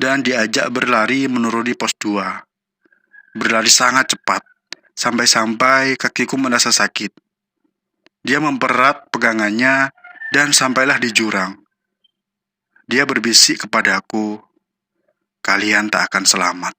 dan diajak berlari menuruni pos 2. Berlari sangat cepat, sampai-sampai kakiku merasa sakit. Dia mempererat pegangannya dan sampailah di jurang. Dia berbisik kepadaku, "Kalian tak akan selamat."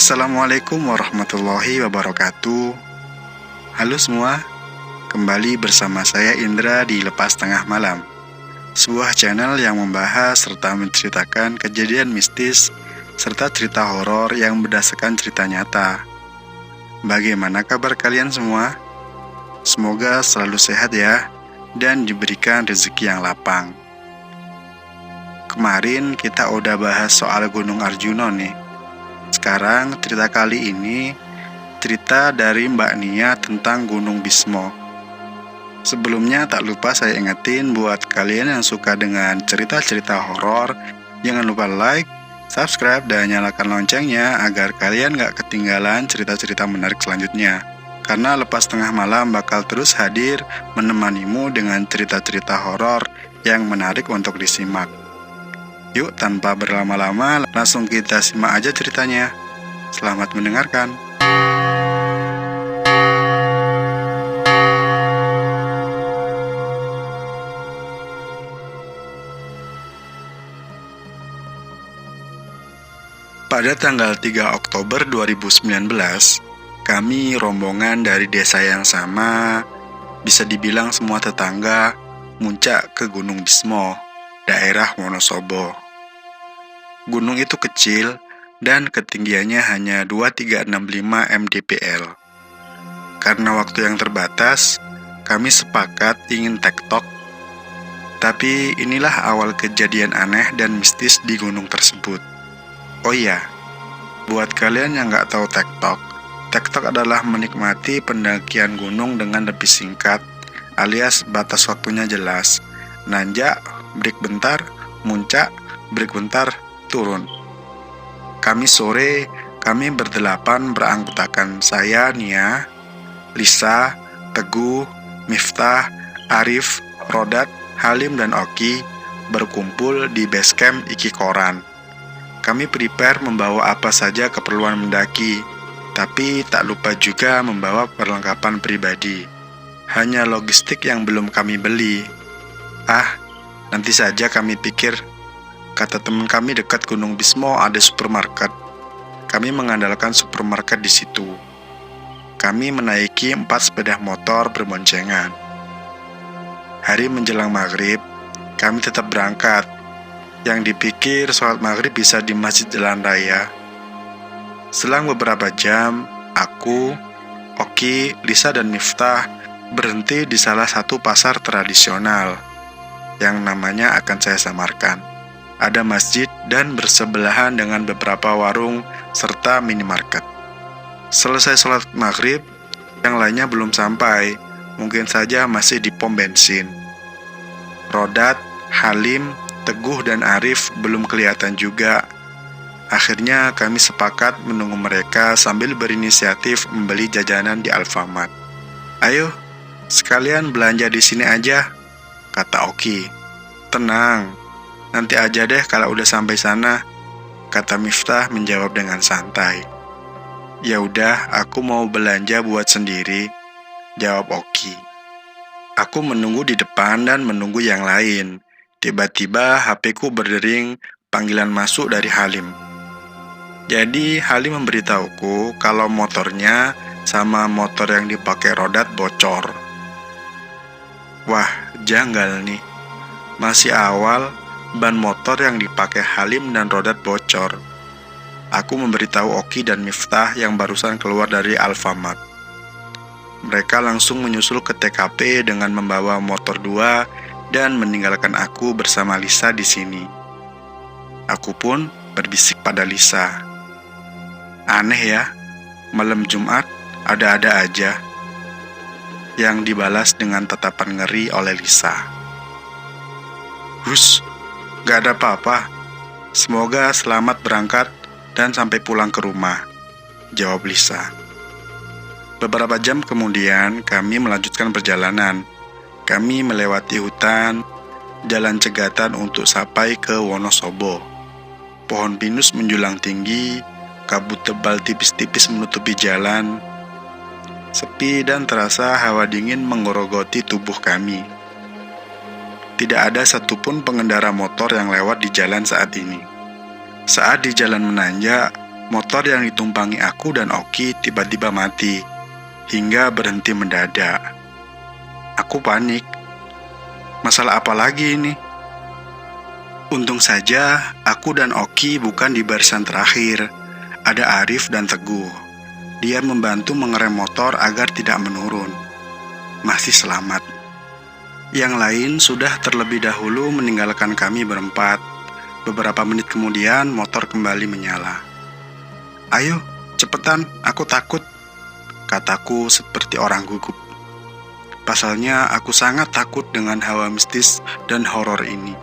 Assalamualaikum warahmatullahi wabarakatuh. Halo semua, kembali bersama saya Indra di Lepas Tengah Malam, sebuah channel yang membahas serta menceritakan kejadian mistis serta cerita horor yang berdasarkan cerita nyata. Bagaimana kabar kalian semua? Semoga selalu sehat ya, dan diberikan rezeki yang lapang. Kemarin kita udah bahas soal Gunung Arjuna nih. Sekarang cerita kali ini cerita dari Mbak Nia tentang Gunung Bismo. Sebelumnya tak lupa saya ingetin buat kalian yang suka dengan cerita-cerita horor, jangan lupa like, subscribe, dan nyalakan loncengnya agar kalian gak ketinggalan cerita-cerita menarik selanjutnya. Karena Lepas Tengah Malam bakal terus hadir menemanimu dengan cerita-cerita horor yang menarik untuk disimak. Yuk, tanpa berlama-lama, langsung kita simak aja ceritanya. Selamat mendengarkan. Pada tanggal 3 Oktober 2019, kami rombongan dari desa yang sama, bisa dibilang semua tetangga, muncak ke Gunung Bismo, daerah Wonosobo. Gunung itu kecil dan ketinggiannya hanya 2365 mdpl. Karena waktu yang terbatas, kami sepakat ingin tektok. Tapi inilah awal kejadian aneh dan mistis di gunung tersebut. Oh iya, buat kalian yang nggak tahu tektok, tektok adalah menikmati pendakian gunung dengan lebih singkat, alias batas waktunya jelas. Nanjak, break bentar, muncak, break bentar, turun. Kamis sore, kami berdelapan beranggotakan saya, Nia, Lisa, Teguh, Miftah, Arif, Rodat, Halim, dan Oki berkumpul di base camp Iki Koran. Kami prepare membawa apa saja keperluan mendaki, tapi tak lupa juga membawa perlengkapan pribadi. Hanya logistik yang belum kami beli. Nanti saja kami pikir. Kata teman kami, dekat Gunung Bismo ada supermarket. Kami mengandalkan supermarket di situ. Kami menaiki 4 sepeda motor berboncengan. Hari menjelang maghrib, kami tetap berangkat. Yang dipikir sholat maghrib bisa di Masjid Jalan Raya. Selang beberapa jam, aku, Oki, Lisa, dan Miftah berhenti di salah satu pasar tradisional yang namanya akan saya samarkan. Ada masjid dan bersebelahan dengan beberapa warung serta minimarket. Selesai sholat maghrib, yang lainnya belum sampai, mungkin saja masih di pom bensin. Rodat, Halim, Teguh, dan Arif belum kelihatan juga. Akhirnya kami sepakat menunggu mereka sambil berinisiatif membeli jajanan di Alfamart. "Ayo, sekalian belanja di sini aja," kata Oki. "Tenang, nanti aja deh kalau udah sampai sana," kata Miftah menjawab dengan santai. "Ya udah, aku mau belanja buat sendiri," jawab Oki. Aku menunggu di depan dan menunggu yang lain. Tiba-tiba HP-ku berdering panggilan masuk dari Halim. Jadi Halim memberitahuku kalau motornya sama motor yang dipakai Rodat bocor. Wah, janggal nih. Masih awal, ban motor yang dipakai Halim dan Rodat bocor. Aku memberitahu Oki dan Miftah yang barusan keluar dari Alfamart. Mereka langsung menyusul ke TKP dengan membawa motor 2 dan meninggalkan aku bersama Lisa di sini. Aku pun berbisik pada Lisa. Aneh ya, malam Jumat ada-ada aja. Yang dibalas dengan tatapan ngeri oleh Lisa. Hus, gak ada apa-apa. Semoga selamat berangkat dan sampai pulang ke rumah, jawab Lisa. Beberapa jam kemudian kami melanjutkan perjalanan. Kami melewati hutan, jalan cegatan untuk sampai ke Wonosobo. Pohon pinus menjulang tinggi, kabut tebal tipis-tipis menutupi jalan. Sepi dan terasa hawa dingin mengerogoti tubuh kami. Tidak ada satupun pengendara motor yang lewat di jalan saat ini. Saat di jalan menanjak, motor yang ditumpangi aku dan Oki tiba-tiba mati, hingga berhenti mendadak. Aku panik. Masalah apa lagi ini? Untung saja, aku dan Oki bukan di barisan terakhir. Ada Arif dan Teguh. Dia membantu mengerem motor agar tidak menurun. Masih selamat. Yang lain sudah terlebih dahulu meninggalkan kami berempat. Beberapa menit kemudian motor kembali menyala. Ayo, cepetan, aku takut, kataku seperti orang gugup. Pasalnya aku sangat takut dengan hawa mistis dan horor ini.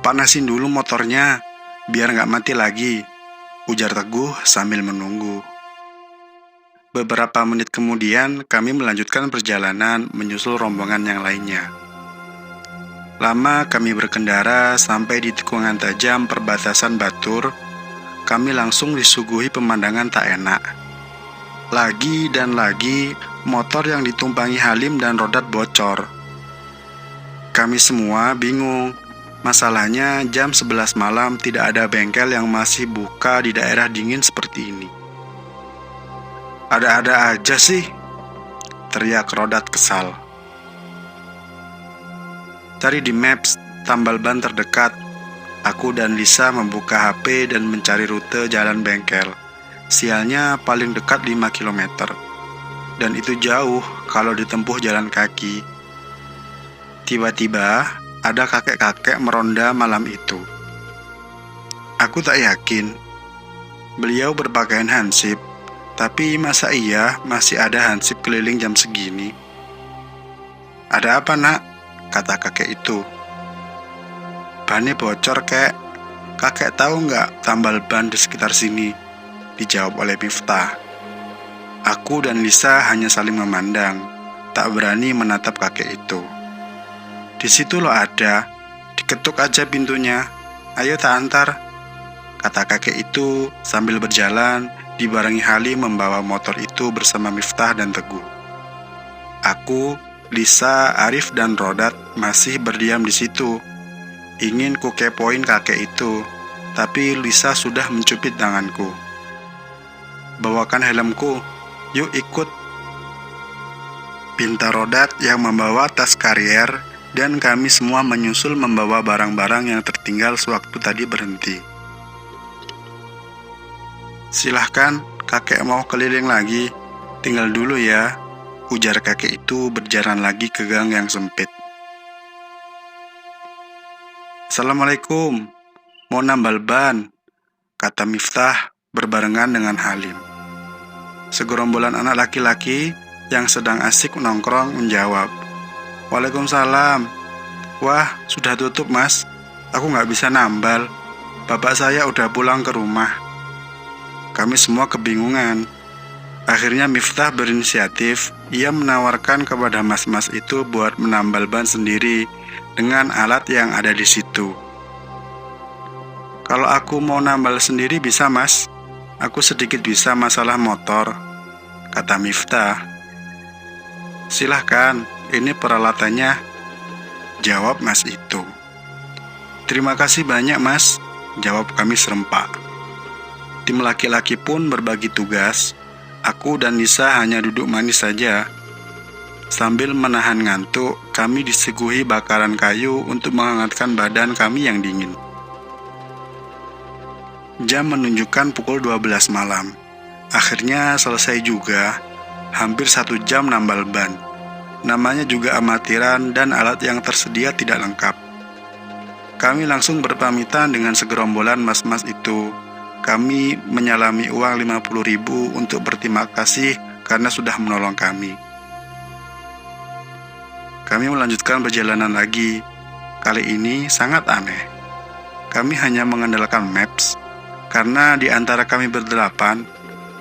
Panasin dulu motornya, biar gak mati lagi, ujar Teguh sambil menunggu. Beberapa menit kemudian, kami melanjutkan perjalanan menyusul rombongan yang lainnya. Lama kami berkendara sampai di tikungan tajam perbatasan Batur. Kami langsung disuguhi pemandangan tak enak. Lagi dan lagi, motor yang ditumpangi Halim dan Rodat bocor. Kami semua bingung. Masalahnya jam 11 malam tidak ada bengkel yang masih buka di daerah dingin seperti ini. Ada-ada aja sih, teriak Rodat kesal. Cari di Maps tambal ban terdekat. Aku dan Lisa membuka HP dan mencari rute jalan bengkel. Sialnya paling dekat 5 km. Dan itu jauh kalau ditempuh jalan kaki. Tiba-tiba ada kakek-kakek meronda malam itu. Aku tak yakin. Beliau berpakaian hansip. Tapi masa iya masih ada hansip keliling jam segini? Ada apa nak? Kata kakek itu. Bannya bocor kek. Kakek tahu nggak tambal ban di sekitar sini? Dijawab oleh Miftah. Aku dan Lisa hanya saling memandang. Tak berani menatap kakek itu. Di situ loh ada. Diketuk aja pintunya. Ayo tak antar. Kata kakek itu sambil berjalan dibarengi Halim membawa motor itu bersama Miftah dan Teguh. Aku, Lisa, Arif, dan Rodat masih berdiam di situ. Ingin ku kepoin kakek itu, tapi Lisa sudah mencubit tanganku. Bawakan helmku, yuk ikut. Pinta Rodat yang membawa tas karier, dan kami semua menyusul membawa barang-barang yang tertinggal sewaktu tadi berhenti. Silahkan, kakek mau keliling lagi. Tinggal dulu ya, ujar kakek itu berjalan lagi ke gang yang sempit. Assalamualaikum, mau nambal ban, kata Miftah berbarengan dengan Halim. Segerombolan anak laki-laki yang sedang asik nongkrong menjawab, Waalaikumsalam. Wah, sudah tutup mas, aku gak bisa nambal. Bapak saya udah pulang ke rumah. Kami semua kebingungan. Akhirnya Miftah berinisiatif. Ia menawarkan kepada mas-mas itu buat menambal ban sendiri dengan alat yang ada di situ. Kalau aku mau nambal sendiri bisa mas. Aku sedikit bisa masalah motor, kata Miftah. Silahkan, ini peralatannya, jawab mas itu. Terima kasih banyak mas, jawab kami serempak. Tim laki-laki pun berbagi tugas. Aku dan Lisa hanya duduk manis saja. Sambil menahan ngantuk, kami disuguhi bakaran kayu untuk menghangatkan badan kami yang dingin. Jam menunjukkan pukul 12 malam. Akhirnya selesai juga, hampir 1 jam nambal ban. Namanya juga amatiran dan alat yang tersedia tidak lengkap. Kami langsung berpamitan dengan segerombolan mas-mas itu. Kami menyalami uang 50.000 untuk berterima kasih karena sudah menolong kami. Kami melanjutkan perjalanan lagi. Kali ini sangat aneh. Kami hanya mengandalkan maps, karena di antara kami berdelapan,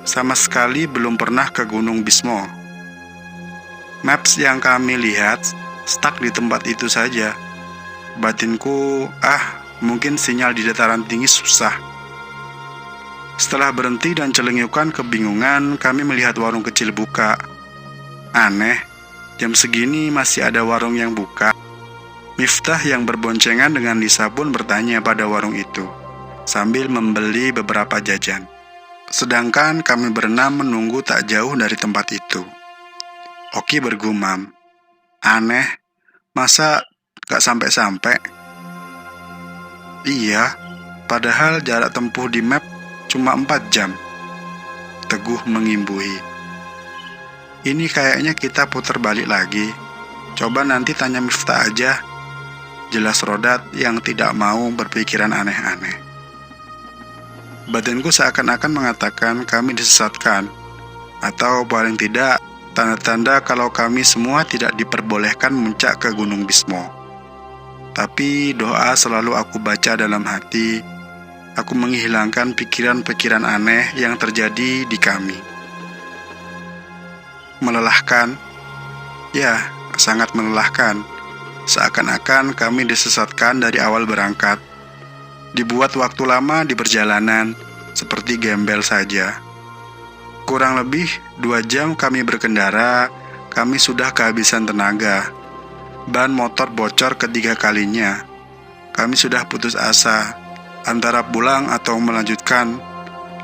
sama sekali belum pernah ke Gunung Bismo. Maps yang kami lihat stuck di tempat itu saja. Batinku, mungkin sinyal di dataran tinggi susah. Setelah berhenti dan celengukan kebingungan, kami melihat warung kecil buka. Aneh, jam segini masih ada warung yang buka. Miftah yang berboncengan dengan Lisa pun bertanya pada warung itu, sambil membeli beberapa jajan. Sedangkan kami berenam menunggu tak jauh dari tempat itu. Oki bergumam, aneh, masa gak sampai-sampai? Iya, padahal jarak tempuh di map cuma 4 jam. Teguh mengimbuhi. Ini kayaknya kita putar balik lagi. Coba nanti tanya Miftah aja. Jelas Rodat yang tidak mau berpikiran aneh-aneh. Batinku seakan-akan mengatakan kami disesatkan, atau paling tidak tanda-tanda kalau kami semua tidak diperbolehkan muncak ke Gunung Bismo. Tapi doa selalu aku baca dalam hati. Aku menghilangkan pikiran-pikiran aneh yang terjadi di kami. Melelahkan, ya, sangat melelahkan. Seakan-akan kami disesatkan dari awal berangkat. Dibuat waktu lama di perjalanan, seperti gembel saja. Kurang lebih 2 jam kami berkendara, kami sudah kehabisan tenaga. Ban motor bocor ketiga kalinya. Kami sudah putus asa, antara pulang atau melanjutkan.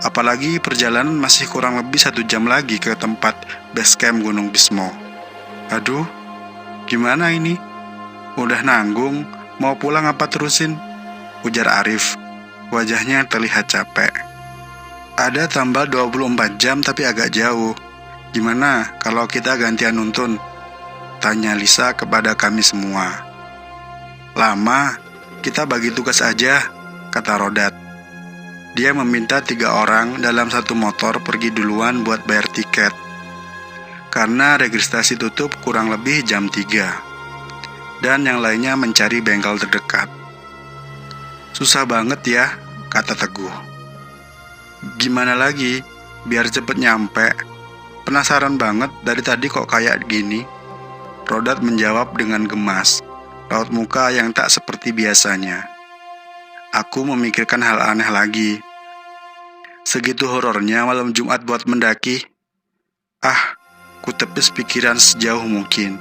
Apalagi perjalanan masih kurang lebih 1 jam lagi ke tempat base camp Gunung Bismo. Aduh, gimana ini? Udah nanggung, mau pulang apa terusin? Ujar Arif. Wajahnya terlihat capek. Ada tambal 24 jam tapi agak jauh. Gimana kalau kita gantian nuntun? Tanya Lisa kepada kami semua. Lama, kita bagi tugas aja, kata Rodat. Dia meminta 3 orang dalam 1 motor pergi duluan buat bayar tiket. Karena registrasi tutup kurang lebih jam 3. Dan yang lainnya mencari bengkel terdekat. Susah banget ya, kata Teguh. Gimana lagi, biar cepet nyampe. Penasaran banget dari tadi kok kayak gini. Rodat menjawab dengan gemas, raut muka yang tak seperti biasanya. Aku memikirkan hal aneh lagi. Segitu horornya malam Jumat buat mendaki. Ku tepis pikiran sejauh mungkin.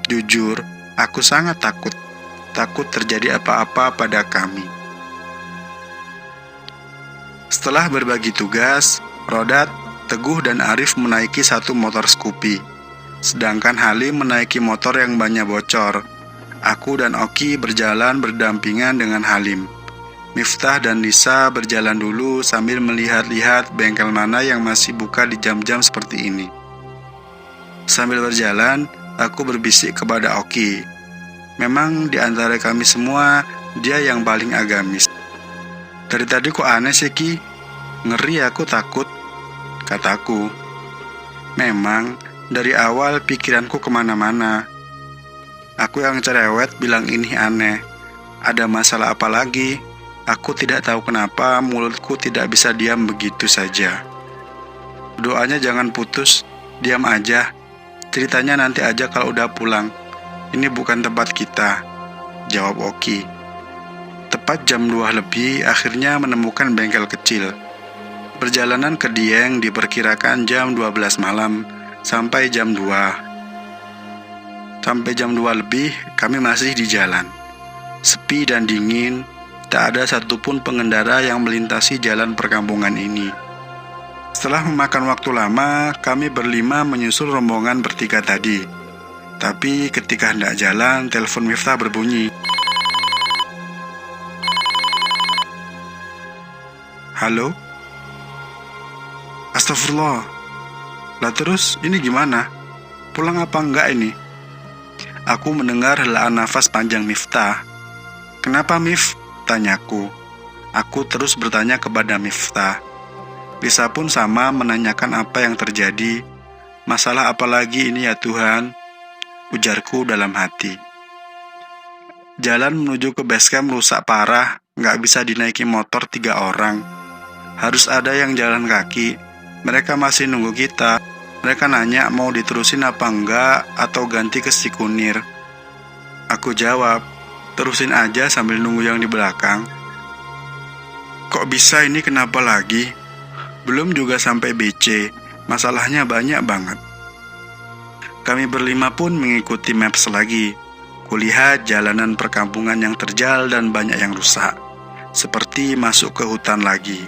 Jujur, aku sangat takut. Takut terjadi apa-apa pada kami. Setelah berbagi tugas, Rodat, Teguh dan Arif menaiki 1 motor Scoopy. Sedangkan Halim menaiki motor yang bannya bocor. Aku dan Oki berjalan berdampingan dengan Halim. Miftah dan Lisa berjalan dulu sambil melihat-lihat bengkel mana yang masih buka di jam-jam seperti ini. Sambil berjalan, aku berbisik kepada Oki. Memang di antara kami semua, dia yang paling agamis. Dari tadi kok aneh sih, Ki? Ngeri, aku takut, kataku. Memang, dari awal pikiranku kemana-mana. Aku yang cerewet bilang ini aneh. Ada masalah apa lagi? Aku tidak tahu kenapa mulutku tidak bisa diam begitu saja. Doanya jangan putus, diam aja. Ceritanya nanti aja kalau udah pulang. Ini bukan tempat kita, jawab Oki. Tepat jam 2 lebih, akhirnya menemukan bengkel kecil. Perjalanan ke Dieng diperkirakan jam 12 malam, sampai jam 2. Sampai jam 2 lebih, kami masih di jalan. Sepi dan dingin, tak ada satupun pengendara yang melintasi jalan perkampungan ini. Setelah memakan waktu lama, kami berlima menyusul rombongan bertiga tadi. Tapi ketika hendak jalan, telepon Miftah berbunyi. Halo? Astagfirullah. Lah terus, ini gimana? Pulang apa enggak ini? Aku mendengar helaan nafas panjang Miftah. Kenapa, Mif? Tanyaku. Aku terus bertanya kepada Miftah. Lisa pun sama menanyakan apa yang terjadi. Masalah apa lagi ini ya Tuhan? Ujarku dalam hati. Jalan menuju ke basecamp rusak parah, nggak bisa dinaiki motor 3 orang. Harus ada yang jalan kaki. Mereka masih nunggu kita. Mereka nanya mau diterusin apa enggak atau ganti ke Cikunir. Aku jawab, terusin aja sambil nunggu yang di belakang. Kok bisa ini, kenapa lagi? Belum juga sampai BC, masalahnya banyak banget. Kami berlima pun mengikuti maps lagi. Kulihat jalanan perkampungan yang terjal dan banyak yang rusak, seperti masuk ke hutan lagi.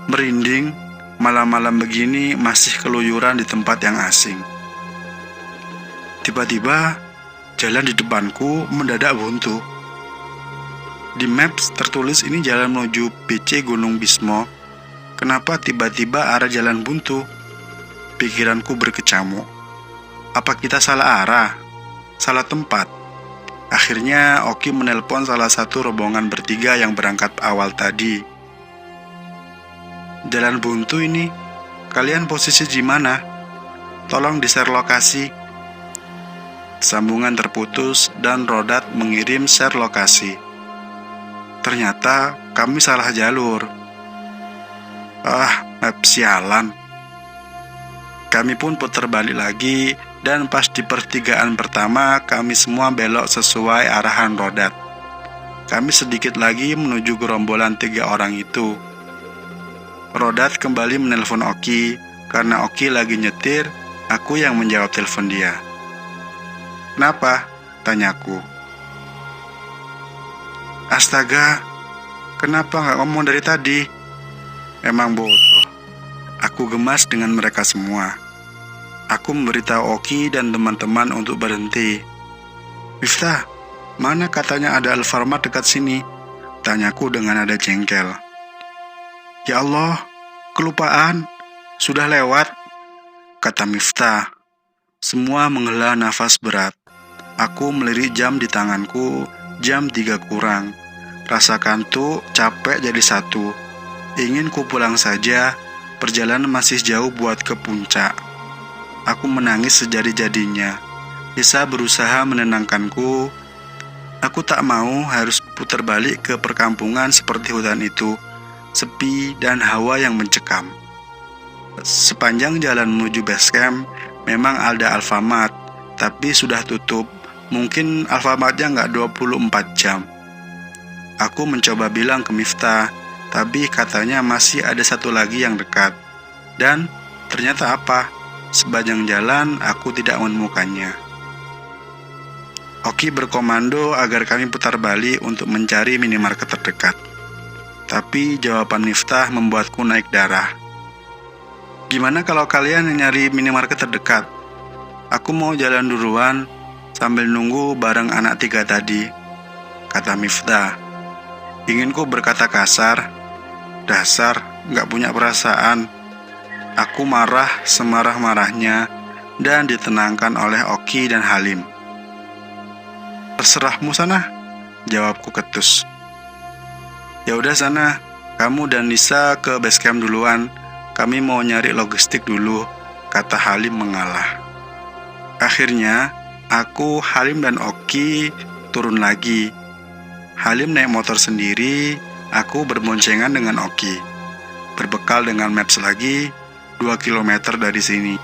Merinding, malam-malam begini masih keluyuran di tempat yang asing. Tiba-tiba, jalan di depanku mendadak buntu. Di maps tertulis ini jalan menuju BC Gunung Bismo. Kenapa tiba-tiba arah jalan buntu? Pikiranku berkecamuk. Apa kita salah arah? Salah tempat? Akhirnya Oki menelpon salah satu rombongan bertiga yang berangkat awal tadi. Jalan buntu ini, kalian posisi di mana? Tolong di-share lokasi. Sambungan terputus dan Rodat mengirim share lokasi. Ternyata kami salah jalur. Map sialan. Kami pun putar balik lagi dan pas di pertigaan pertama kami semua belok sesuai arahan Rodat. Kami sedikit lagi menuju gerombolan 3 orang itu. Rodat kembali menelpon Oki. Karena Oki lagi nyetir, aku yang menjawab telepon dia. Kenapa? Tanyaku. Astaga, kenapa nggak ngomong dari tadi? Emang bodoh. Aku gemas dengan mereka semua. Aku memberitahu Oki dan teman-teman untuk berhenti. Miftah, mana katanya ada Alfamart dekat sini? Tanyaku dengan nada jengkel. Ya Allah, kelupaan. Sudah lewat, kata Miftah. Semua menghela nafas berat. Aku melirik jam di tanganku, jam 3 kurang. Rasa kantuk, capek jadi satu. Ingin ku pulang saja, perjalanan masih jauh buat ke puncak. Aku menangis sejadi-jadinya. Lisa berusaha menenangkanku. Aku tak mau harus putar balik ke perkampungan seperti hutan itu, sepi dan hawa yang mencekam. Sepanjang jalan menuju basecamp, memang ada Alfamart, tapi sudah tutup. Mungkin Alfamartnya nggak 24 jam. Aku mencoba bilang ke Miftah, tapi katanya masih ada satu lagi yang dekat. Dan ternyata apa? Sepanjang jalan aku tidak menemukannya. Oki berkomando agar kami putar balik untuk mencari minimarket terdekat. Tapi jawaban Miftah membuatku naik darah. Gimana kalau kalian nyari minimarket terdekat? Aku mau jalan duluan sambil nunggu bareng anak 3 tadi, kata Miftah. Inginku berkata kasar, dasar gak punya perasaan. Aku marah semarah-marahnya dan ditenangkan oleh Oki dan Halim. Terserahmu sana, jawabku ketus. Ya udah sana, kamu dan Nisa ke basecamp duluan. Kami mau nyari logistik dulu, kata Halim mengalah. Akhirnya, aku, Halim dan Oki turun lagi. Halim naik motor sendiri, aku berboncengan dengan Oki. Berbekal dengan maps lagi, 2 km dari sini.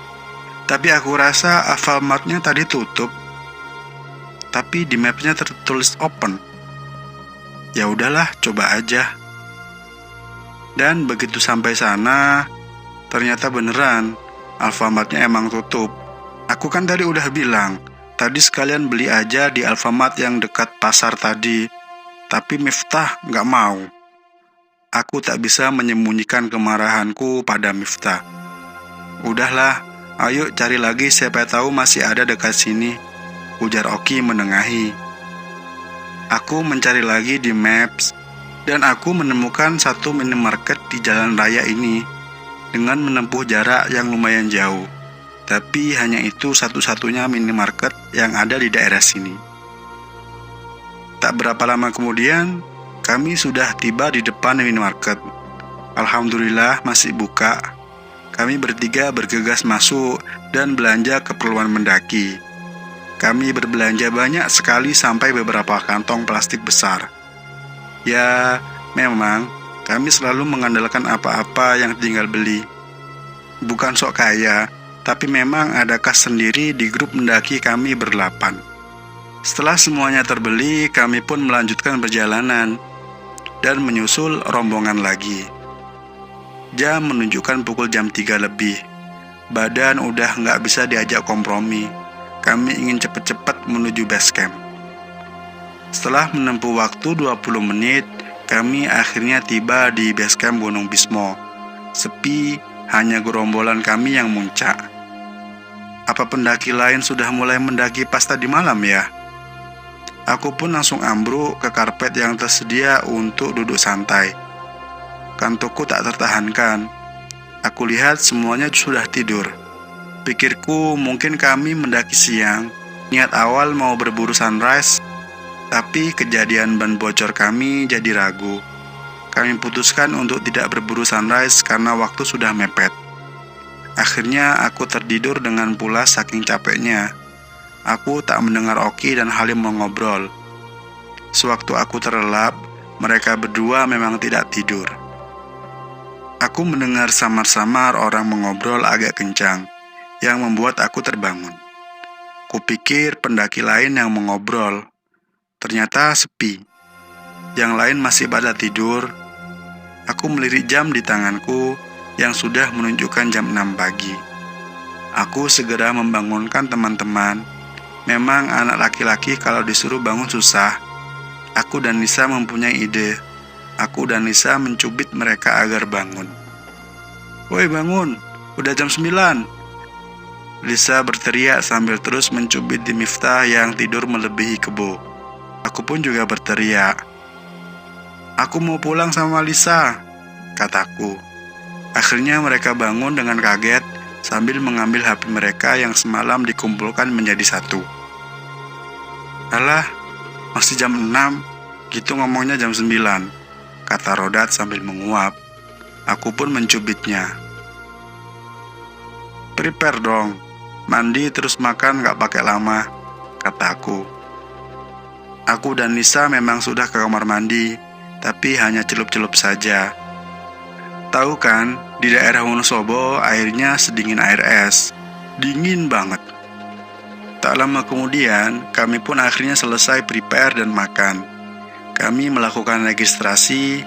Tapi aku rasa Alfamartnya tadi tutup. Tapi di mapnya tertulis open. Ya udahlah, coba aja. Dan begitu sampai sana, ternyata beneran Alfamartnya emang tutup. Aku kan tadi udah bilang, tadi sekalian beli aja di Alfamart yang dekat pasar tadi. Tapi Miftah nggak mau. Aku tak bisa menyembunyikan kemarahanku pada Miftah. Udahlah, Ayo cari lagi, siapa tahu masih ada dekat sini, ujar Oki menengahi. Aku mencari lagi di Maps, dan aku menemukan satu minimarket di jalan raya ini dengan menempuh jarak yang lumayan jauh. Tapi hanya itu satu-satunya minimarket yang ada di daerah sini. Tak berapa lama kemudian, kami sudah tiba di depan minimarket. Alhamdulillah masih buka. Kami bertiga bergegas masuk dan belanja keperluan mendaki. Kami berbelanja banyak sekali sampai beberapa kantong plastik besar. Ya, memang kami selalu mengandalkan apa-apa yang tinggal beli. Bukan sok kaya, tapi memang ada kas sendiri di grup mendaki kami berlapan. Setelah semuanya terbeli, kami pun melanjutkan perjalanan dan menyusul rombongan lagi. Jam menunjukkan pukul jam 3 lebih. Badan udah nggak bisa diajak kompromi. Kami ingin cepat-cepat menuju base camp. Setelah menempuh waktu 20 menit, kami akhirnya tiba di base camp Gunung Bismo. Sepi, hanya gerombolan kami yang muncak. Apa pendaki lain sudah mulai mendaki pas tadi malam ya? Aku pun langsung ambruk ke karpet yang tersedia untuk duduk santai. Kantukku tak tertahankan. Aku lihat semuanya sudah tidur. Pikirku mungkin kami mendaki siang. Niat awal mau berburu sunrise, tapi kejadian ban bocor kami jadi ragu. Kami putuskan untuk tidak berburu sunrise karena waktu sudah mepet. Akhirnya aku tertidur dengan pulas saking capeknya. Aku tak mendengar Oki dan Halim mengobrol. Sewaktu aku terlelap, mereka berdua memang tidak tidur. Aku mendengar samar-samar orang mengobrol agak kencang, yang membuat aku terbangun. Kupikir pendaki lain yang mengobrol. Ternyata sepi. Yang lain masih pada tidur. Aku melirik jam di tanganku yang sudah menunjukkan jam 6 pagi. Aku segera membangunkan teman-teman. Memang anak laki-laki kalau disuruh bangun susah. Aku dan Lisa mempunyai ide. Aku dan Lisa mencubit mereka agar bangun. Woi bangun, udah jam 9. Lisa berteriak sambil terus mencubit di Miftah yang tidur melebihi kebo. Aku pun juga berteriak. Aku mau pulang sama Lisa, kataku. Akhirnya mereka bangun dengan kaget sambil mengambil HP mereka yang semalam dikumpulkan menjadi satu. Alah, masih jam 6, gitu ngomongnya jam 9. Kata Rodat sambil menguap. Aku pun mencubitnya. Prepare dong, mandi terus makan gak pakai lama, kataku. Aku dan Lisa memang sudah ke kamar mandi, tapi hanya celup-celup saja. Tahu kan, di daerah Wonosobo airnya sedingin air es. Dingin banget. Tak lama kemudian, kami pun akhirnya selesai prepare dan makan. Kami melakukan registrasi.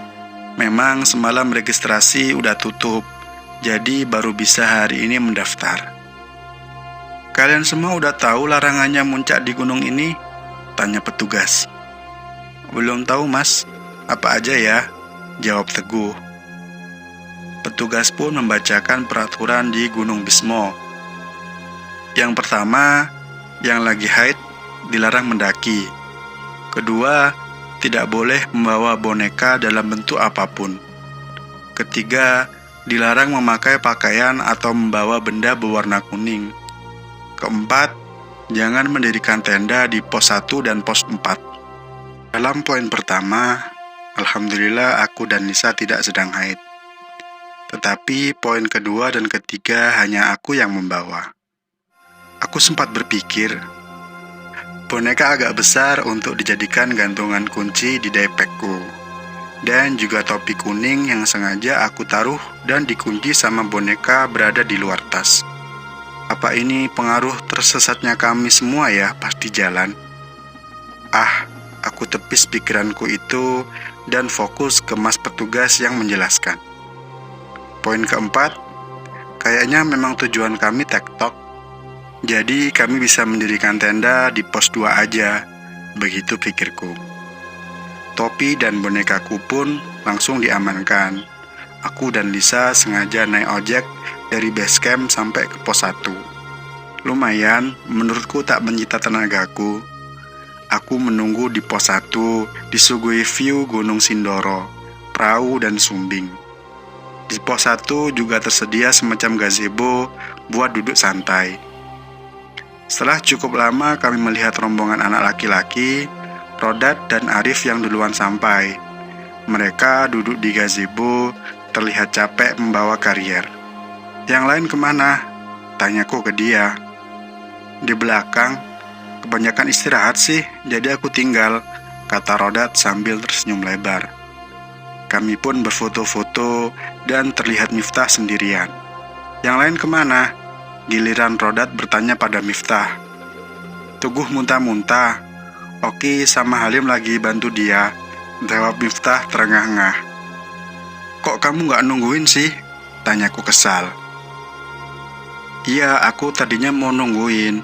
Memang semalam registrasi udah tutup, jadi baru bisa hari ini mendaftar. Kalian semua udah tahu larangannya muncak di gunung ini? Tanya petugas. Belum tahu mas, apa aja ya? Jawab Teguh. Petugas pun membacakan peraturan di Gunung Bismo. Yang pertama, yang lagi haid dilarang mendaki. Kedua, tidak boleh membawa boneka dalam bentuk apapun. Ketiga, dilarang memakai pakaian atau membawa benda berwarna kuning. Keempat, jangan mendirikan tenda di pos 1 dan pos 4. Dalam poin pertama, alhamdulillah aku dan Nisa tidak sedang haid. Tetapi poin kedua dan ketiga hanya aku yang membawa. Aku sempat berpikir, boneka agak besar untuk dijadikan gantungan kunci di daypackku. Dan juga topi kuning yang sengaja aku taruh dan dikunci sama boneka berada di luar tas. Apa ini pengaruh tersesatnya kami semua ya pas di jalan? Aku tepis pikiranku itu dan fokus ke mas petugas yang menjelaskan. Poin keempat, kayaknya memang tujuan kami tektok. Jadi kami bisa mendirikan tenda di pos 2 aja, begitu pikirku. Topi dan bonekaku pun langsung diamankan. Aku dan Lisa sengaja naik ojek dari base camp sampai ke pos 1. Lumayan, menurutku tak menyita tenagaku. Aku menunggu di pos 1, disuguhi view Gunung Sindoro, perahu dan sumbing. Di pos 1 juga tersedia semacam gazebo buat duduk santai. Setelah cukup lama kami melihat rombongan anak laki-laki, Rodat dan Arif yang duluan sampai. Mereka duduk di gazebo, terlihat capek membawa karier. Yang lain kemana? Tanyaku ke dia. Di belakang, kebanyakan istirahat sih, jadi aku tinggal, kata Rodat sambil tersenyum lebar. Kami pun berfoto-foto dan terlihat Miftah sendirian. Yang lain kemana? Giliran Rodat bertanya pada Miftah. Teguh muntah-muntah. Oki sama Halim lagi bantu dia, jawab Miftah terengah-engah. Kok kamu gak nungguin sih? Tanyaku kesal. Iya, aku tadinya mau nungguin,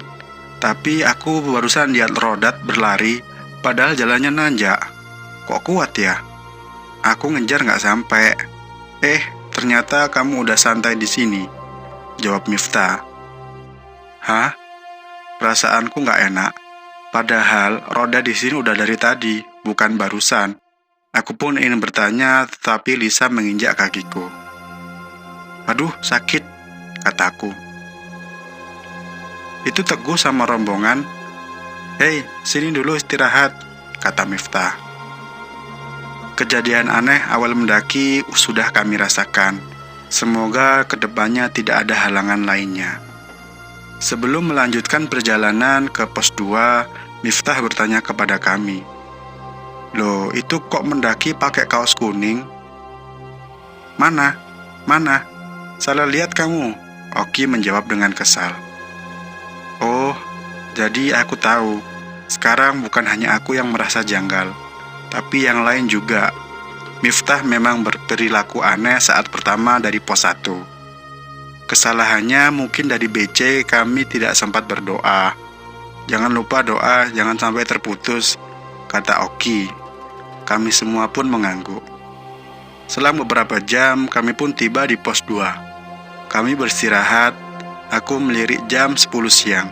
tapi aku barusan lihat Rodat berlari, padahal jalannya nanjak. Kok kuat ya? Aku ngejar gak sampai. Ternyata kamu udah santai di sini, jawab Miftah. Hah? Perasaanku gak enak. Padahal Rodat di sini udah dari tadi, bukan barusan. Aku pun ingin bertanya, tetapi Lisa menginjak kakiku. Aduh, sakit, kataku. Itu Teguh sama rombongan. Hei, sini dulu istirahat, kata Miftah. Kejadian aneh awal mendaki sudah kami rasakan. Semoga kedepannya tidak ada halangan lainnya. Sebelum melanjutkan perjalanan ke pos 2, Miftah bertanya kepada kami. Loh, itu kok mendaki pakai kaos kuning? Mana? Salah lihat kamu, Oki menjawab dengan kesal. Oh, jadi aku tahu. Sekarang bukan hanya aku yang merasa janggal, tapi yang lain juga. Miftah memang berperilaku aneh saat pertama dari pos 1. Kesalahannya mungkin dari BC kami tidak sempat berdoa. Jangan lupa doa, jangan sampai terputus, kata Oki. Kami semua pun mengangguk. Selang beberapa jam, kami pun tiba di pos 2. Kami beristirahat, aku melirik jam 10 siang.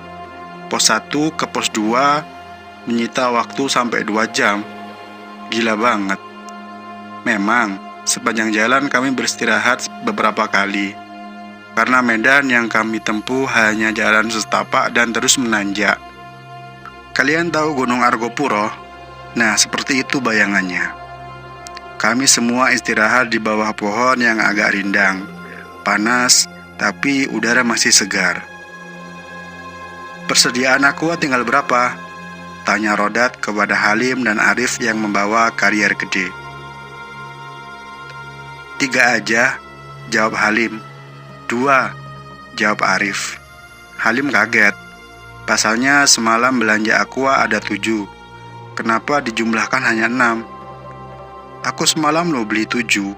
Pos 1 ke pos 2 menyita waktu sampai 2 jam. Gila banget. Memang, sepanjang jalan kami beristirahat beberapa kali. Karena medan yang kami tempuh hanya jalan setapak dan terus menanjak. Kalian tahu Gunung Argopuro? Nah, seperti itu bayangannya. Kami semua istirahat di bawah pohon yang agak rindang. Panas, tapi udara masih segar. Persediaan aqua tinggal berapa? Tanya Rodat kepada Halim dan Arif yang membawa karier gede. 3 aja, jawab Halim. 2, jawab Arif. Halim kaget. Pasalnya semalam belanja aqua ada 7. Kenapa dijumlahkan hanya 6? Aku semalam lo beli 7.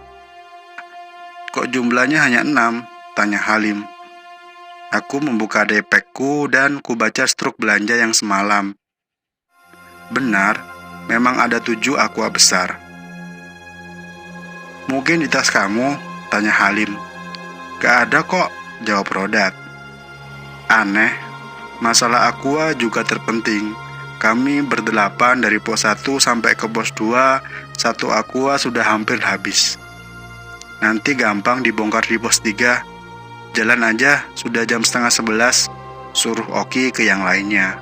Kok jumlahnya hanya 6? Tanya Halim. Aku membuka depekku dan kubaca struk belanja yang semalam. Benar, memang ada 7 aqua besar. Mungkin di tas kamu? Tanya Halim. Gak ada kok, jawab Rodat. Aneh, masalah aqua juga terpenting. Kami berdelapan dari pos 1 sampai ke pos 2, 1 aqua sudah hampir habis. Nanti gampang dibongkar di pos 3. Jalan aja, sudah jam 10:30, suruh Oki ke yang lainnya.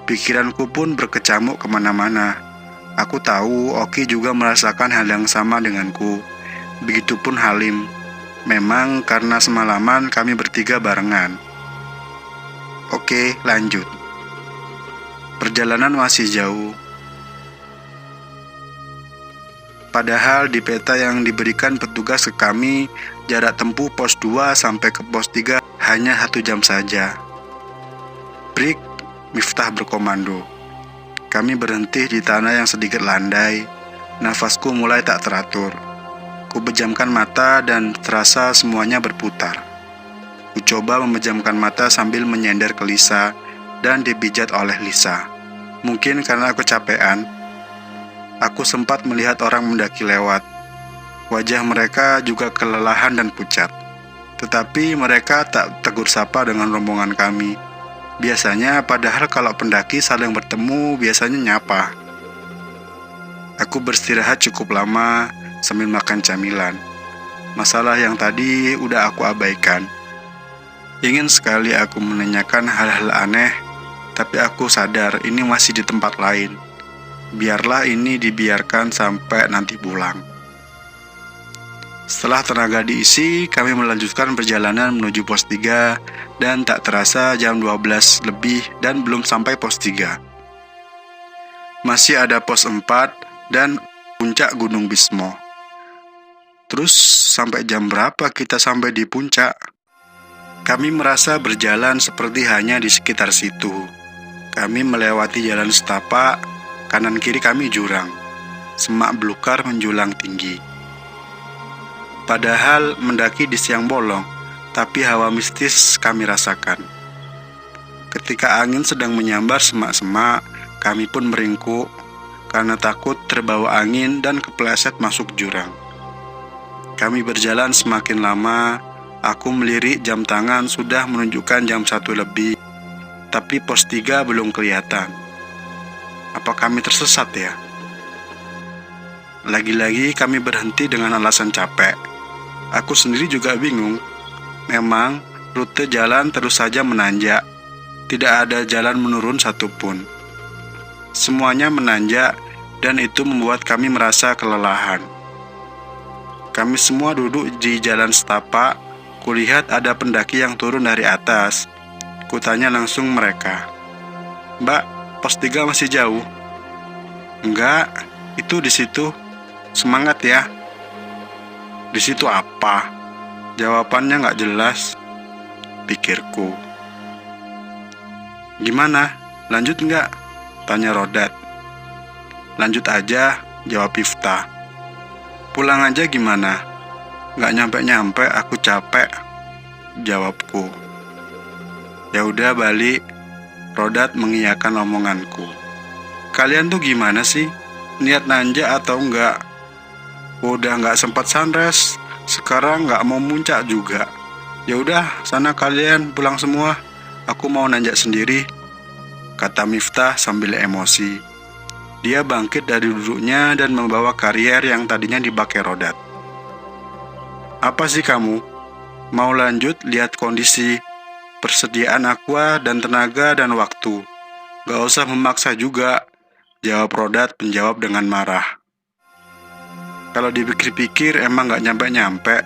Pikiranku pun berkecamuk kemana-mana. Aku tahu Oki juga merasakan hal yang sama denganku. Begitupun Halim. Memang karena semalaman kami bertiga barengan. Oke, lanjut. Perjalanan masih jauh. Padahal di peta yang diberikan petugas ke kami, jarak tempuh pos 2 sampai ke pos 3 hanya 1 jam saja. Break, Miftah berkomando. Kami berhenti di tanah yang sedikit landai. Nafasku mulai tak teratur. Ku pejamkan mata dan terasa semuanya berputar. Ku coba memejamkan mata sambil menyender ke Lisa dan dipijat oleh Lisa. Mungkin karena aku capean. Aku sempat melihat orang mendaki lewat. Wajah mereka juga kelelahan dan pucat. Tetapi mereka tak tegur sapa dengan rombongan kami. Biasanya, padahal kalau pendaki saling bertemu, biasanya nyapa. Aku beristirahat cukup lama sambil makan camilan. Masalah yang tadi udah aku abaikan. Ingin sekali aku menanyakan hal-hal aneh, tapi aku sadar ini masih di tempat lain. Biarlah ini dibiarkan sampai nanti pulang. Setelah tenaga diisi, kami melanjutkan perjalanan menuju pos 3 dan tak terasa jam 12 lebih dan belum sampai pos 3. Masih ada pos 4 dan puncak Gunung Bismo. Terus sampai jam berapa kita sampai di puncak? Kami merasa berjalan seperti hanya di sekitar situ. Kami melewati jalan setapak, kanan kiri kami jurang. Semak belukar menjulang tinggi. Padahal mendaki di siang bolong, tapi hawa mistis kami rasakan. Ketika angin sedang menyambar semak-semak, kami pun meringkuk karena takut terbawa angin dan kepleset masuk jurang. Kami berjalan semakin lama, aku melirik jam tangan sudah menunjukkan jam 1 lebih, tapi pos 3 belum kelihatan. Apa kami tersesat ya? Lagi-lagi kami berhenti dengan alasan capek. Aku sendiri juga bingung. Memang rute jalan terus saja menanjak. Tidak ada jalan menurun satupun. Semuanya menanjak dan itu membuat kami merasa kelelahan. Kami semua duduk di jalan setapak. Kulihat ada pendaki yang turun dari atas. Kutanya langsung mereka, "Mbak, pos 3 masih jauh?" "Enggak, itu di situ. Semangat ya." "Di situ apa?" Jawabannya nggak jelas, pikirku. "Gimana? Lanjut nggak?" tanya Rodat. "Lanjut aja," jawab Miftah. "Pulang aja gimana?" "Nggak nyampe-nyampe, aku capek," jawabku. "Ya udah balik," Rodat mengiyakan omonganku. "Kalian tuh gimana sih? Niat nanjak atau enggak? Udah nggak sempat sunrise, sekarang nggak mau muncak juga. Ya udah, sana kalian pulang semua. Aku mau nanjak sendiri," kata Miftah sambil emosi. Dia bangkit dari duduknya dan membawa karier yang tadinya dipakai Rodat. "Apa sih kamu? Mau lanjut lihat kondisi, persediaan aqua dan tenaga dan waktu. Gak usah memaksa juga," jawab Rodat menjawab dengan marah. "Kalau dipikir-pikir emang gak nyampe-nyampe."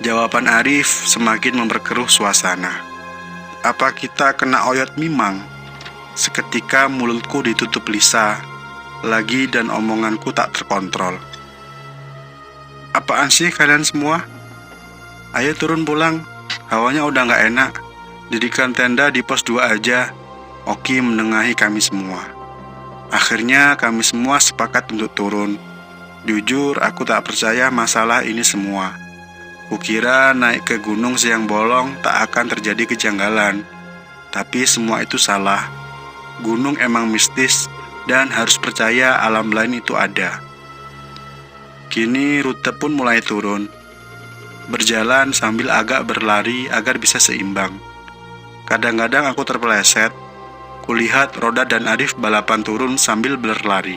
Jawaban Arif semakin memperkeruh suasana. Apa kita kena oyot mimang? Seketika mulutku ditutup Lisa lagi dan omonganku tak terkontrol. "Apaan sih kalian semua? Ayo turun pulang, hawanya udah gak enak. Dirikan tenda di pos 2 aja," Oki menengahi kami semua. Akhirnya kami semua sepakat untuk turun. Jujur, aku tak percaya masalah ini semua. Kukira naik ke gunung siang bolong tak akan terjadi kejanggalan. Tapi semua itu salah. Gunung emang mistis dan harus percaya alam lain itu ada. Kini rute pun mulai turun. Berjalan sambil agak berlari agar bisa seimbang. Kadang-kadang aku terpeleset. Kulihat Rodat dan Arif balapan turun sambil berlari.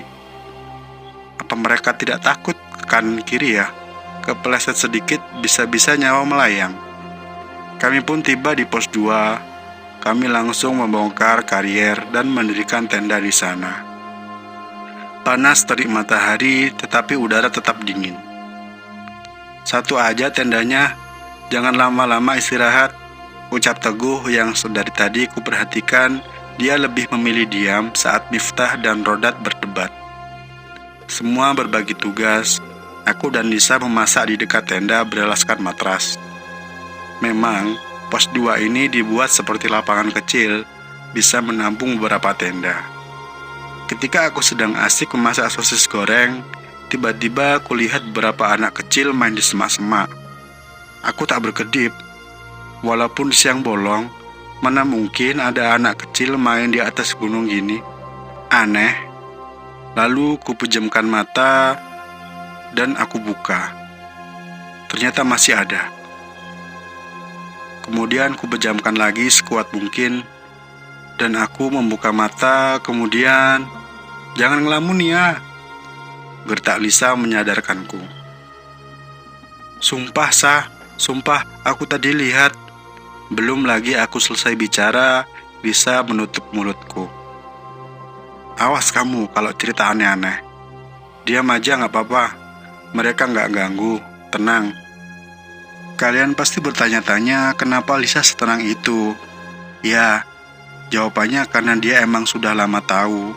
Apa mereka tidak takut ke kanan kiri ya? Kepeleset sedikit bisa-bisa nyawa melayang. Kami pun tiba di pos 2. Kami langsung membongkar karier dan mendirikan tenda di sana. Panas terik matahari, tetapi udara tetap dingin. "Satu aja tendanya, jangan lama-lama istirahat," ucap Teguh yang dari tadi kuperhatikan. Dia lebih memilih diam saat Miftah dan Rodat berdebat. Semua berbagi tugas. Aku dan Lisa memasak di dekat tenda beralaskan matras. Memang, pos 2 ini dibuat seperti lapangan kecil, bisa menampung beberapa tenda. Ketika aku sedang asik memasak sosis goreng, tiba-tiba kulihat beberapa anak kecil main di semak-semak. Aku tak berkedip. Walaupun siang bolong, mana mungkin ada anak kecil main di atas gunung gini? Aneh. Lalu kupejamkan mata dan aku buka. Ternyata masih ada. Kemudian ku pejamkan lagi sekuat mungkin, dan aku membuka mata. Kemudian, "Jangan ngelamun ya," gertak Lisa menyadarkanku. "Sumpah, sumpah, aku tadi lihat." Belum lagi aku selesai bicara, Lisa menutup mulutku. "Awas kamu kalau cerita aneh-aneh. Diam aja gak apa-apa. Mereka gak ganggu, tenang." Kalian pasti bertanya-tanya kenapa Lisa setenang itu. Ya, jawabannya karena dia emang sudah lama tahu.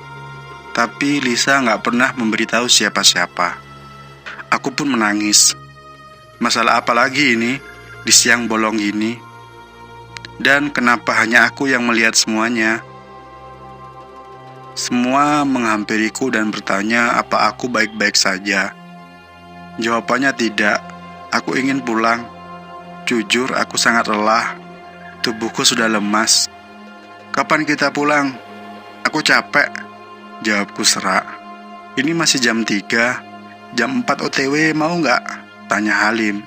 Tapi Lisa gak pernah memberitahu siapa-siapa. Aku pun menangis. Masalah apa lagi ini di siang bolong ini? Dan kenapa hanya aku yang melihat semuanya? Semua menghampiriku dan bertanya apa aku baik-baik saja. Jawabannya tidak. Aku ingin pulang. Jujur, aku sangat lelah. Tubuhku sudah lemas. "Kapan kita pulang? Aku capek," jawabku serak. "Ini masih jam 3. Jam 4 OTW mau nggak?" tanya Halim.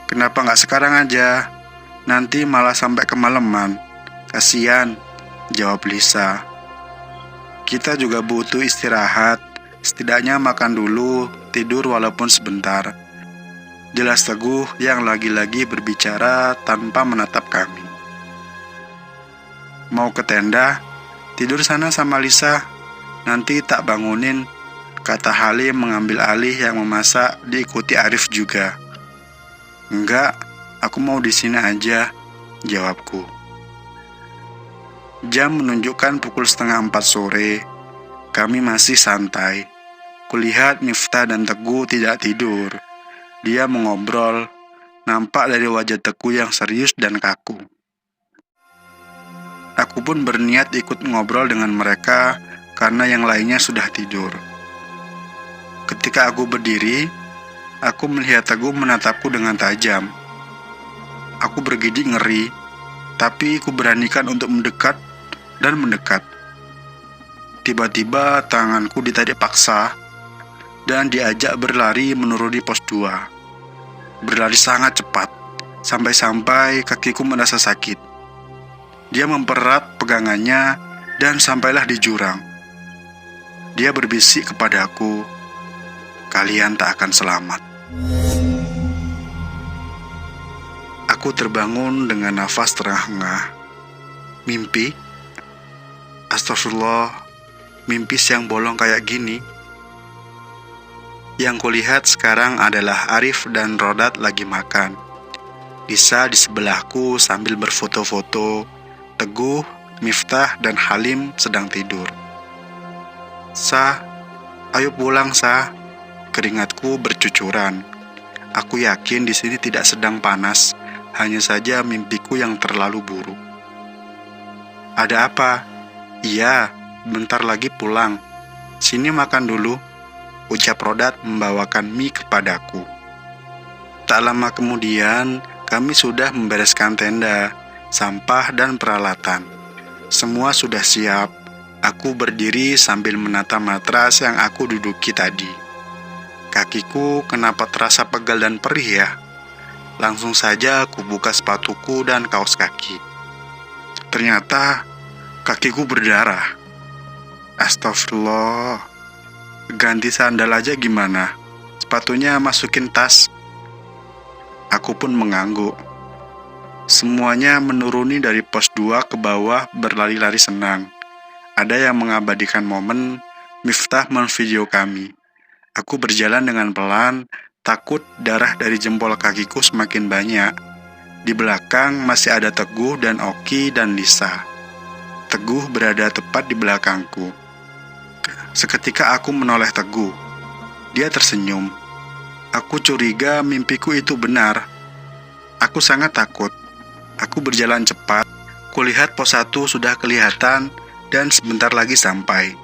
"Kenapa nggak sekarang aja? Nanti malah sampai kemalaman. Kasian," jawab Lisa. "Kita juga butuh istirahat. Setidaknya makan dulu, tidur walaupun sebentar," jelas Teguh yang lagi-lagi berbicara tanpa menatap kami. "Mau ke tenda? Tidur sana sama Lisa. Nanti tak bangunin," kata Halim mengambil alih yang memasak, diikuti Arif juga. "Enggak, aku mau di sini aja," jawabku. Jam menunjukkan pukul 3:30 sore. Kami masih santai. Kulihat Miftah dan Teguh tidak tidur. Dia mengobrol, nampak dari wajah Teguh yang serius dan kaku. Aku pun berniat ikut ngobrol dengan mereka karena yang lainnya sudah tidur. Ketika aku berdiri, aku melihat Teguh menatapku dengan tajam. Aku bergidik ngeri, tapi ku beranikan untuk mendekat dan mendekat. Tiba-tiba tanganku ditarik paksa dan diajak berlari menuruni pos 2. Berlari sangat cepat, sampai-sampai kakiku merasa sakit. Dia mempererat pegangannya dan sampailah di jurang. Dia berbisik kepadaku, "Kalian tak akan selamat." Aku terbangun dengan nafas terengah-engah. Mimpi? Astagfirullah, mimpi siang bolong kayak gini. Yang kulihat sekarang adalah Arif dan Rodat lagi makan. Lisa di sebelahku sambil berfoto-foto. Teguh, Miftah, dan Halim sedang tidur. Ayo pulang, Keringatku bercucuran. Aku yakin di sini tidak sedang panas, hanya saja mimpiku yang terlalu buruk. "Ada apa?" "Iya, bentar lagi pulang. Sini makan dulu," ucap Rodat membawakan mie kepadaku. Tak lama kemudian, kami sudah membereskan tenda, sampah, dan peralatan. Semua sudah siap. Aku berdiri sambil menata matras yang aku duduki tadi. Kakiku kenapa terasa pegal dan perih ya? Langsung saja aku buka sepatuku dan kaos kaki. Ternyata kakiku berdarah. Astagfirullah. Ganti sandal aja gimana? Sepatunya masukin tas. Aku pun mengangguk. Semuanya menuruni dari pos 2 ke bawah berlari-lari senang. Ada yang mengabadikan momen. Miftah menvideo kami. Aku berjalan dengan pelan, takut darah dari jempol kakiku semakin banyak. Di belakang masih ada Teguh dan Oki dan Lisa. Teguh berada tepat di belakangku. Seketika aku menoleh Teguh. Dia tersenyum. Aku curiga mimpiku itu benar. Aku sangat takut. Aku berjalan cepat. Kulihat pos 1 sudah kelihatan dan sebentar lagi sampai.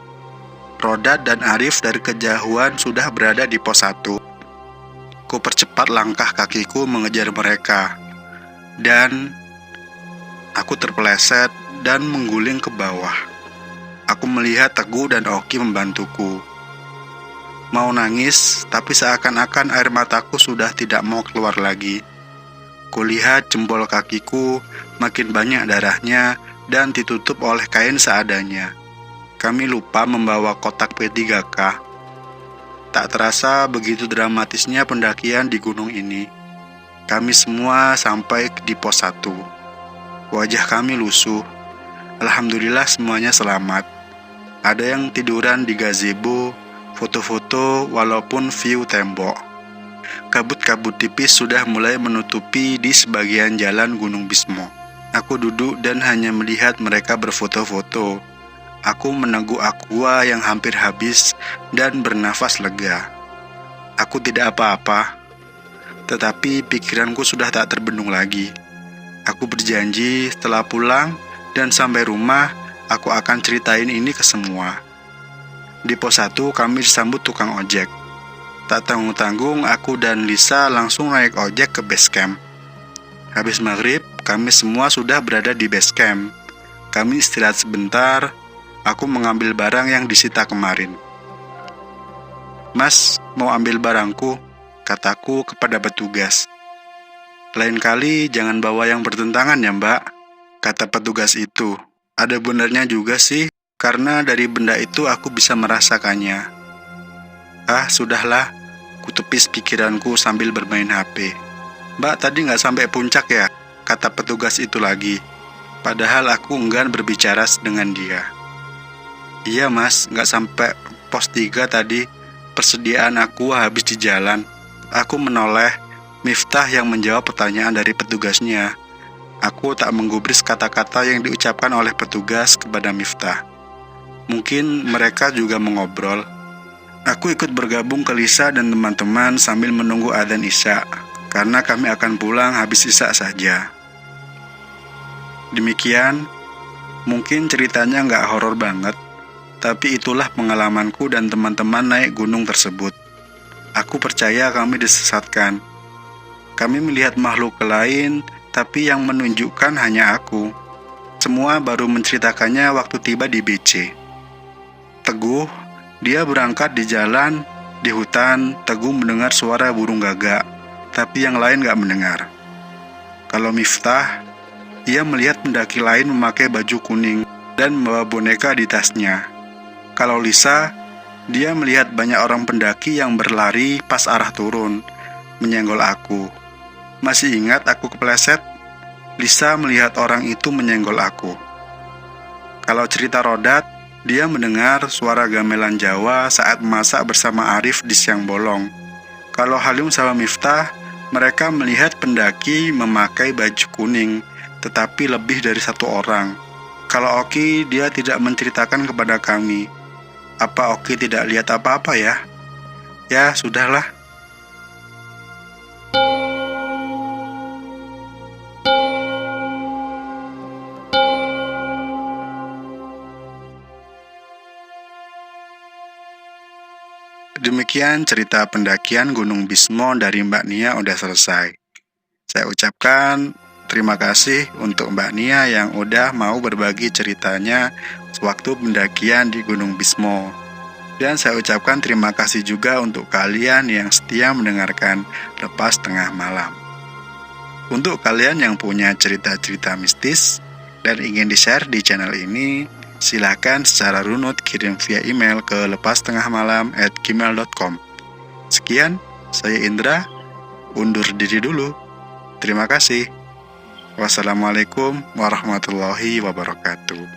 Rodat dan Arif dari kejauhan sudah berada di pos 1. Ku percepat langkah kakiku mengejar mereka. Dan aku terpeleset dan mengguling ke bawah. Aku melihat Teguh dan Oki membantuku. Mau nangis, tapi seakan-akan air mataku sudah tidak mau keluar lagi. Kulihat jempol kakiku makin banyak darahnya dan ditutup oleh kain seadanya. Kami lupa membawa kotak P3K. Tak terasa begitu dramatisnya pendakian di gunung ini. Kami semua sampai di pos 1. Wajah kami lusuh. Alhamdulillah semuanya selamat. Ada yang tiduran di gazebo, foto-foto walaupun view tembok. Kabut-kabut tipis sudah mulai menutupi di sebagian jalan Gunung Bismo. Aku duduk dan hanya melihat mereka berfoto-foto. Aku meneguk aqua yang hampir habis dan bernafas lega. Aku tidak apa-apa. Tetapi pikiranku sudah tak terbendung lagi. Aku berjanji setelah pulang dan sampai rumah, aku akan ceritain ini ke semua. Di pos 1 kami disambut tukang ojek. Tak tanggung-tanggung aku dan Lisa langsung naik ojek ke base camp. Habis maghrib, kami semua sudah berada di base camp. Kami istirahat sebentar, aku mengambil barang yang disita kemarin. "Mas, mau ambil barangku?" kataku kepada petugas. "Lain kali jangan bawa yang bertentangan ya, Mbak," kata petugas itu. Ada benarnya juga sih, karena dari benda itu aku bisa merasakannya. "Ah, sudahlah," kutepis pikiranku sambil bermain HP. "Mbak, tadi nggak sampai puncak ya?" kata petugas itu lagi. Padahal aku enggan berbicara dengan dia. "Iya mas, nggak sampai pos 3 tadi. Persediaan aku habis di jalan." Aku menoleh Miftah yang menjawab pertanyaan dari petugasnya. Aku tak menggubris kata-kata yang diucapkan oleh petugas kepada Miftah. Mungkin mereka juga mengobrol. Aku ikut bergabung ke Lisa dan teman-teman sambil menunggu adzan Isya, karena kami akan pulang habis Isya saja. Demikian, mungkin ceritanya nggak horor banget, tapi itulah pengalamanku dan teman-teman naik gunung tersebut. Aku percaya kami disesatkan. Kami melihat makhluk lain, tapi yang menunjukkan hanya aku. Semua baru menceritakannya waktu tiba di BC. Teguh, dia berangkat di jalan, di hutan. Teguh mendengar suara burung gagak, tapi yang lain gak mendengar. Kalau Miftah, ia melihat pendaki lain memakai baju kuning dan membawa boneka di tasnya. Kalau Lisa, dia melihat banyak orang pendaki yang berlari pas arah turun, menyenggol aku. Masih ingat aku kepleset? Lisa melihat orang itu menyenggol aku. Kalau cerita Rodat, dia mendengar suara gamelan Jawa saat masak bersama Arif di siang bolong. Kalau Halim sama Miftah, mereka melihat pendaki memakai baju kuning, tetapi lebih dari satu orang. Kalau Oki, dia tidak menceritakan kepada kami. Apa Oki tidak lihat apa-apa ya? Ya, sudahlah. Demikian cerita pendakian Gunung Bismo dari Mbak Nia udah selesai. Saya ucapkan terima kasih untuk Mbak Nia yang udah mau berbagi ceritanya sewaktu pendakian di Gunung Bismo. Dan saya ucapkan terima kasih juga untuk kalian yang setia mendengarkan Lepas Tengah Malam. Untuk kalian yang punya cerita-cerita mistis dan ingin di-share di channel ini, silakan secara runut kirim via email ke lepastengahmalam@gmail.com. Sekian, saya Indra, undur diri dulu. Terima kasih. Wassalamualaikum warahmatullahi wabarakatuh.